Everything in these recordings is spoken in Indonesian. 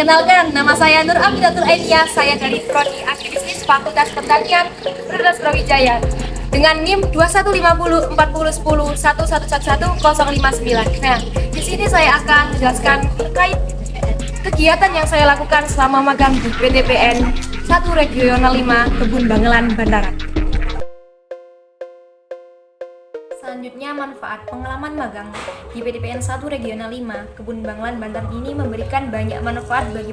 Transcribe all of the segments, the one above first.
Kenalkan, nama saya Nur Aminatul Ainia. Saya dari Prodi Agribisnis Fakultas Pertanian Universitas Brawijaya dengan NIM 2150401011111059. Nah, di sini saya akan menjelaskan terkait kegiatan yang saya lakukan selama magang di PTPN 1 Regional 5 Kebun Bangelan, Bantaran. Selanjutnya, manfaat pengalaman magang di PTPN 1 Regional 5 Kebun Bangelan, Bantaran ini memberikan banyak manfaat bagi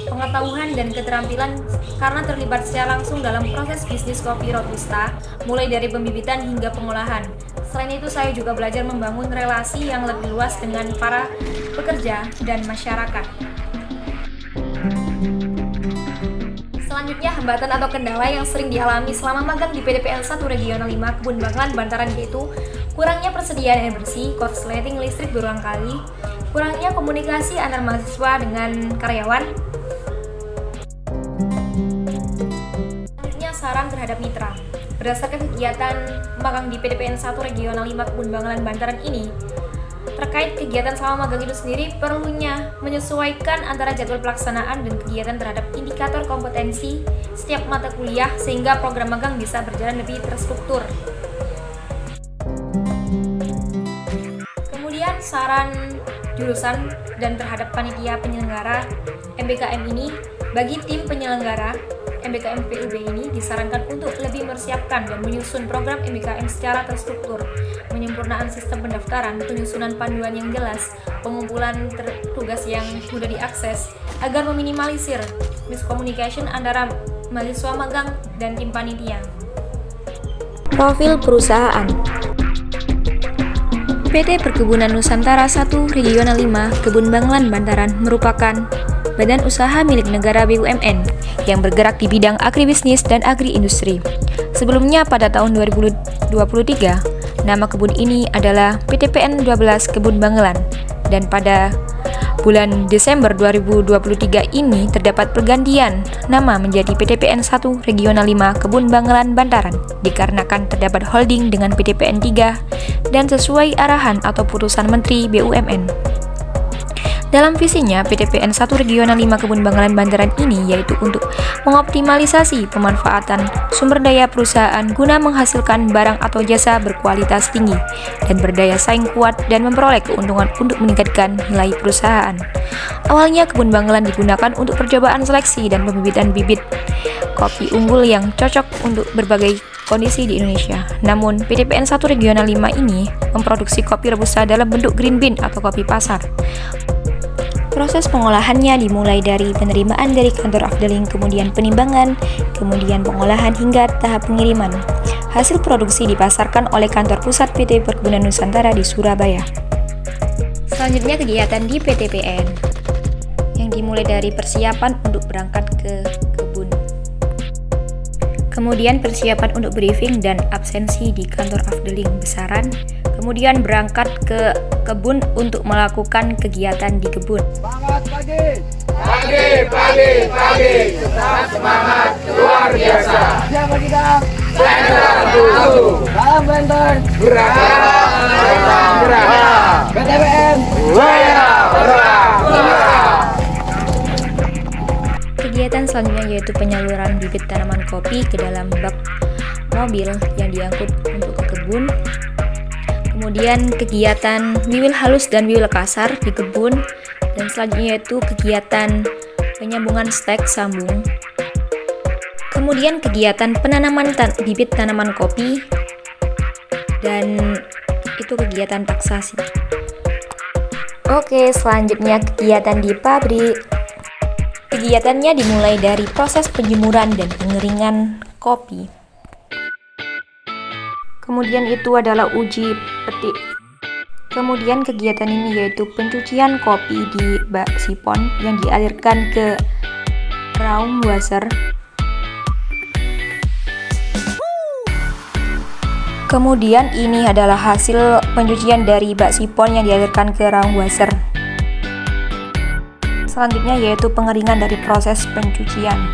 pengetahuan dan keterampilan karena terlibat secara langsung dalam proses bisnis kopi Robusta, mulai dari pembibitan hingga pengolahan. Selain itu, saya juga belajar membangun relasi yang lebih luas dengan para pekerja dan masyarakat. Selanjutnya, hambatan atau kendala yang sering dialami selama magang di PTPN 1 Regional 5 Kebun Bangelan, Bantaran yaitu kurangnya persediaan air bersih, korsleting listrik berulang kali, kurangnya komunikasi antar mahasiswa dengan karyawan. Selanjutnya, saran terhadap mitra. Berdasarkan kegiatan magang di PTPN 1 Regional 5 Kebun Bangelan, Bantaran ini, terkait kegiatan selama magang itu sendiri, perlunya menyesuaikan antara jadwal pelaksanaan dan kegiatan terhadap indikator kompetensi setiap mata kuliah sehingga program magang bisa berjalan lebih terstruktur. Kemudian saran jurusan dan terhadap panitia penyelenggara MBKM ini, bagi tim penyelenggara MBKM PUB ini disarankan untuk lebih mempersiapkan dan menyusun program MBKM secara terstruktur, penyempurnaan sistem pendaftaran, penyusunan panduan yang jelas, pengumpulan tugas yang mudah diakses, agar meminimalisir miscommunication antara mahasiswa magang dan tim panitia. Profil perusahaan. PT Perkebunan Nusantara 1 Regional 5 Kebun Bangelan, Bantaran merupakan badan usaha milik negara BUMN yang bergerak di bidang agribisnis dan agri-industri. Sebelumnya pada tahun 2023, nama kebun ini adalah PTPN 12 Kebun Bangelan, dan pada bulan Desember 2023 ini terdapat pergantian nama menjadi PTPN 1 Regional 5 Kebun Bangelan, Bantaran dikarenakan terdapat holding dengan PTPN 3 dan sesuai arahan atau putusan Menteri BUMN. Dalam visinya, PTPN 1 Regional 5 Kebun Bangelan, Bantaran ini yaitu untuk mengoptimalisasi pemanfaatan sumber daya perusahaan guna menghasilkan barang atau jasa berkualitas tinggi dan berdaya saing kuat dan memperoleh keuntungan untuk meningkatkan nilai perusahaan. Awalnya, Kebun Bangelan digunakan untuk percobaan seleksi dan pembibitan bibit kopi unggul yang cocok untuk berbagai kondisi di Indonesia. Namun, PTPN 1 Regional 5 ini memproduksi kopi Robusta dalam bentuk green bean atau kopi pasar. Proses pengolahannya dimulai dari penerimaan dari kantor afdeling, kemudian penimbangan, kemudian pengolahan hingga tahap pengiriman. Hasil produksi dipasarkan oleh kantor pusat PT Perkebunan Nusantara di Surabaya. Selanjutnya, kegiatan di PTPN yang dimulai dari persiapan untuk berangkat ke kebun. Kemudian persiapan untuk briefing dan absensi di kantor afdeling besaran. Kemudian berangkat ke kebun untuk melakukan kegiatan di kebun. Semangat pagi! Pagi! Tetap semangat, luar biasa! Siapa kita? Banter dulu! Salam Banter! Gerak! PTPN! Kegiatan selanjutnya yaitu penyaluran bibit tanaman kopi ke dalam bak mobil yang diangkut untuk ke kebun. Kemudian kegiatan wiwil halus dan wiwil kasar di kebun, dan selanjutnya yaitu kegiatan penyambungan stek sambung. Kemudian kegiatan penanaman bibit tanaman kopi, dan itu kegiatan taksasi. Oke, selanjutnya kegiatan di pabrik. Kegiatannya dimulai dari proses penjemuran dan pengeringan kopi. Kemudian itu adalah uji petik. Kemudian kegiatan ini yaitu pencucian kopi di bak sipon yang dialirkan ke raum washer. Kemudian ini adalah hasil pencucian dari bak sipon yang dialirkan ke raum washer. Selanjutnya yaitu pengeringan dari proses pencucian.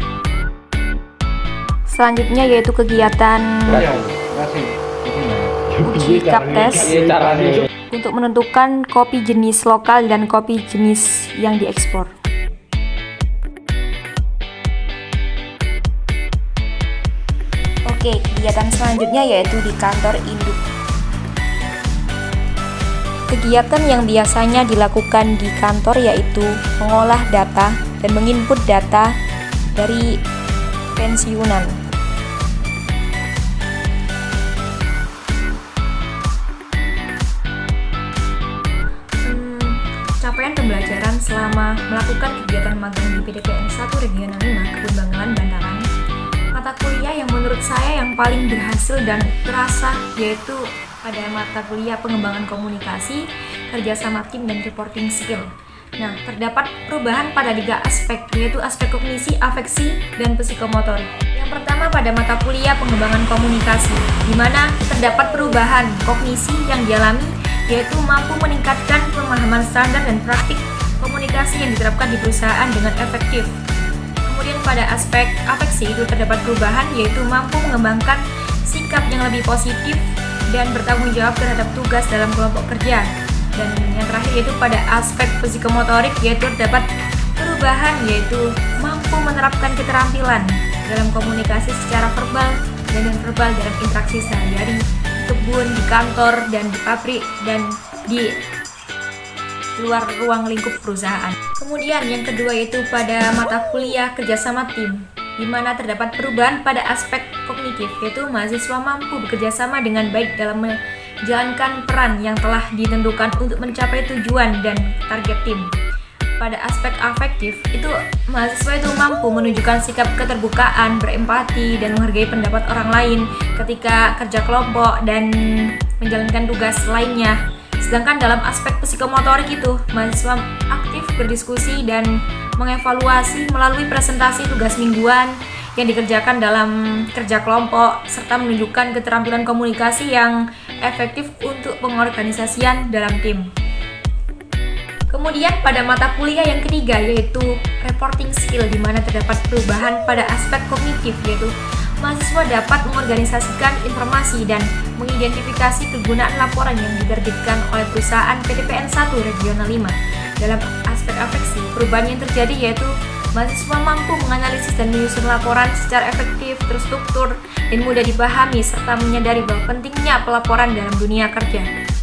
Selanjutnya yaitu kegiatan uji cup test untuk menentukan kopi jenis lokal dan kopi jenis yang diekspor. Oke, kegiatan selanjutnya yaitu di kantor induk. Kegiatan yang biasanya dilakukan di kantor yaitu mengolah data dan menginput data dari pensiunan. Capaian pembelajaran selama melakukan kegiatan magang di PDPN 1 Regional 5 Kebun Bangalan Bantaran. Mata kuliah yang menurut saya yang paling berhasil dan terasa yaitu pada mata kuliah pengembangan komunikasi, kerjasama tim, dan reporting skill. Nah, terdapat perubahan pada 3 aspek, yaitu aspek kognisi, afeksi, dan psikomotorik. Yang pertama pada mata kuliah pengembangan komunikasi, di mana terdapat perubahan kognisi yang dialami, yaitu mampu meningkatkan pemahaman standar dan praktik komunikasi yang diterapkan di perusahaan dengan efektif. Kemudian pada aspek afeksi itu terdapat perubahan, yaitu mampu mengembangkan sikap yang lebih positif dan bertanggung jawab terhadap tugas dalam kelompok kerja. Dan yang terakhir yaitu pada aspek psikomotorik, yaitu terdapat perubahan, yaitu mampu menerapkan keterampilan dalam komunikasi secara verbal dan non-verbal dalam interaksi sehari-hari, di kebun, di kantor, dan di pabrik, dan di luar ruang lingkup perusahaan. Kemudian yang kedua yaitu pada mata kuliah kerjasama tim, di mana terdapat perubahan pada aspek kognitif, yaitu mahasiswa mampu bekerja sama dengan baik dalam menjalankan peran yang telah ditentukan untuk mencapai tujuan dan target tim. Pada aspek afektif, itu mahasiswa itu mampu menunjukkan sikap keterbukaan, berempati, dan menghargai pendapat orang lain ketika kerja kelompok dan menjalankan tugas lainnya. Sedangkan dalam aspek psikomotorik itu, mahasiswa aktif berdiskusi dan mengevaluasi melalui presentasi tugas mingguan yang dikerjakan dalam kerja kelompok, serta menunjukkan keterampilan komunikasi yang efektif untuk pengorganisasian dalam tim. Kemudian pada mata kuliah yang ketiga yaitu reporting skill, di mana terdapat perubahan pada aspek kognitif, yaitu mahasiswa dapat mengorganisasikan informasi dan mengidentifikasi kegunaan laporan yang diterbitkan oleh perusahaan PDPN 1 Regional 5. Dalam aspek afeksi, perubahan yang terjadi yaitu mahasiswa mampu menganalisis dan menyusun laporan secara efektif, terstruktur, dan mudah dipahami, serta menyadari bahwa pentingnya pelaporan dalam dunia kerja.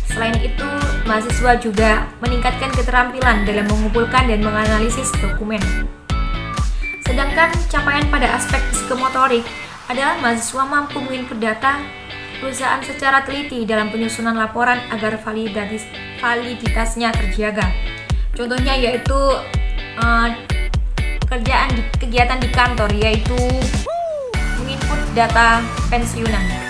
Selain itu, mahasiswa juga meningkatkan keterampilan dalam mengumpulkan dan menganalisis dokumen. Sedangkan capaian pada aspek psikomotorik adalah mahasiswa mampu menginput data perusahaan secara teliti dalam penyusunan laporan agar validitasnya terjaga. Contohnya yaitu kegiatan di kantor, yaitu menginput data pensiunan.